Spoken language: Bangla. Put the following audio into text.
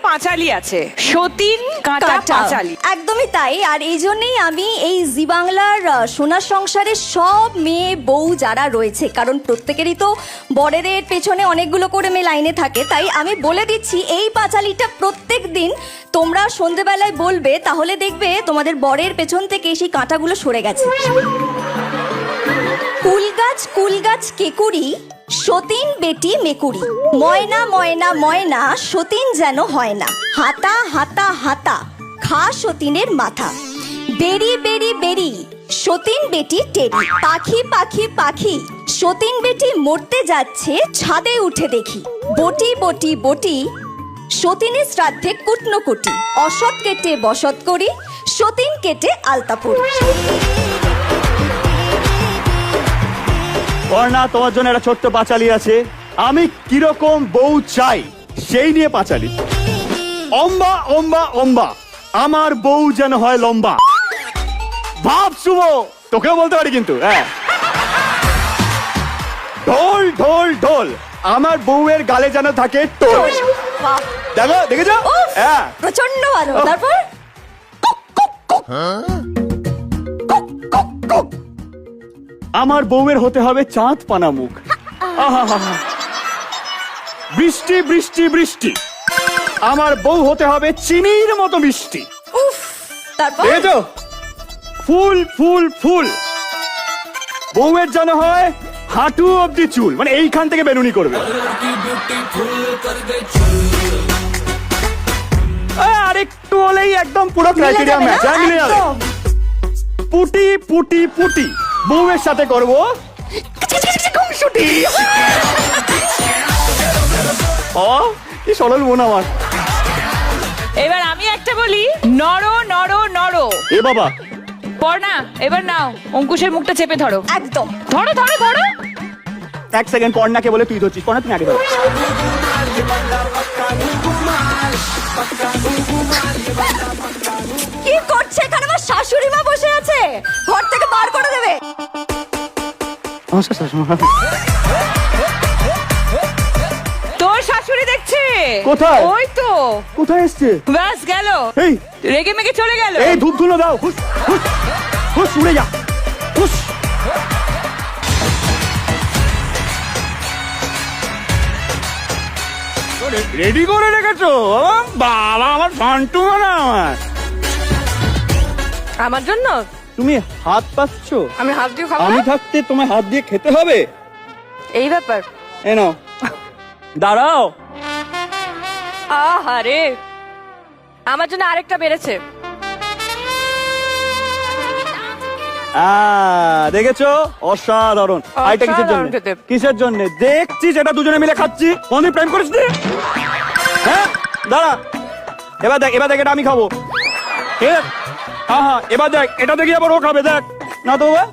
পাঁচালি আছে, সতীন কাঁটা পাঁচালি। একদমই তাই। আর এই জন্যই আমি এই জি বাংলার সোনার সংসারের সব মেয়ে বউ যারা রয়েছে, কারণ প্রত্যেকেরই তো বরের পেছনে অনেকগুলো করে মেয়ে লাইনে থাকে, তাই আমি বলে দিচ্ছি এই পাঁচালিটা প্রত্যেক দিন তোমরা সন্ধেবেলায় বলবে, তাহলে দেখবে তোমাদের বরের পেছন থেকে সেই কাঁটাগুলো সরে গেছে। কুল গাছ কেকুরি, সতীন বেটি মেকুরি, ময়না ময়না ময়না, সতীন যেন হয় না, হাতা হাতা হাতা, খা সতীনের মাথা, বেরি বেরি বেরি, সতীন বেটি টেরি, পাখি পাখি পাখি, সতীন বেটি মরতে যাচ্ছে, ছাদে উঠে দেখি, বটি বটি বটি, সতীনের শ্রাদ্ধে কুটনোকুটি, অসৎ কেটে বসত করি, সতীন কেটে আলতা পড়ি। বর্ণা, তোমার জন্য একটা ছোট্ট পাঁচালি আছে। আমি কিরকম বউ চাই সেই নিয়ে পাঁচালি। অম্বা অম্বা অম্বা, আমার বউ যেন হয় লম্বা। ভাব শুভ, তোকেও বলতে পারি কিন্তু। হ্যাঁ, ঢোল ঢোল ঢোল, আমার বউয়ের গালে যেন থাকে টোল। দেখো, দেখেছো? হ্যাঁ, প্রচন্ড ভালো। তারপর আমার বউয়ের হতে হবে চাঁদ পানা মুখ। আহা, বৃষ্টি বৃষ্টি বৃষ্টি, আমার বউ হতে হবে চিনির মতো মিষ্টি। উফ, তারপর দেখেছো? ফুল ফুল ফুল, বউয়ের যেন হয় হাঁটু অব্দি চুল, মানে এইখান থেকে বেনুনি করবে। আর একটু হলেই একদম পুরো ক্রাইটেরিয়া ম্যাচ। একদম। পুটি পুটি পুটি, বউয়ের সাথে করবো খুনসুটি। কি সরল বোন আমার। এবার আমি একটা বলি, নরো নরো নরো। এ বাবা, পড়না, এবার নাও অঙ্কুশের মুখটা চেপে ধরো। একদম। ধরো ধরো ধরো। এক সেকেন্ড, পর্ণাকে বলে তুই ধরছিস। পর্ণা, তুমি আগে ধরো। কি করছে এখানে? আমার শাশুড়ি মা বসে আছে, ঘর থেকে বার করে দেবে। তোর শাশুড়ি দেখছে। কোথায়? ওই তো। কোথায় এসছে? ব্যাস গেল, এই রেগে মেগে চলে গেল। এই ধূপ ধুলো দাও, হুস হুস হুস, উড়ে যা, হুস। রেডি করে রেখেছো? বাবা, আমার ফান্টু না আমার। আমার জন্য তুমি হাত পাচ্ছ? আমি হাত দিয়ে খাবো। আমি থাকতে তোমায় হাত দিয়ে খেতে হবে? এই ব্যাপার। এনো, দাঁড়াও। আহারে, আমার জন্য আরেকটা বেড়েছে। দেখেছো? অসাধারণ। আইটা কিসের জন্য? অসাধারণ খেতে। কিসের জন্য? দেখছি যেটা দুজনে মিলে খাচ্ছি। কোনদিন প্রেম করিস নি? হ্যাঁ, দাঁড়া। এবার দেখ, এবার দেখ, এটা আমি খাবো। ঠিক আছে? হ্যাঁ, এবার দেখ, এটা দেখি আবার ও খাবে। দেখ না তো বাবা।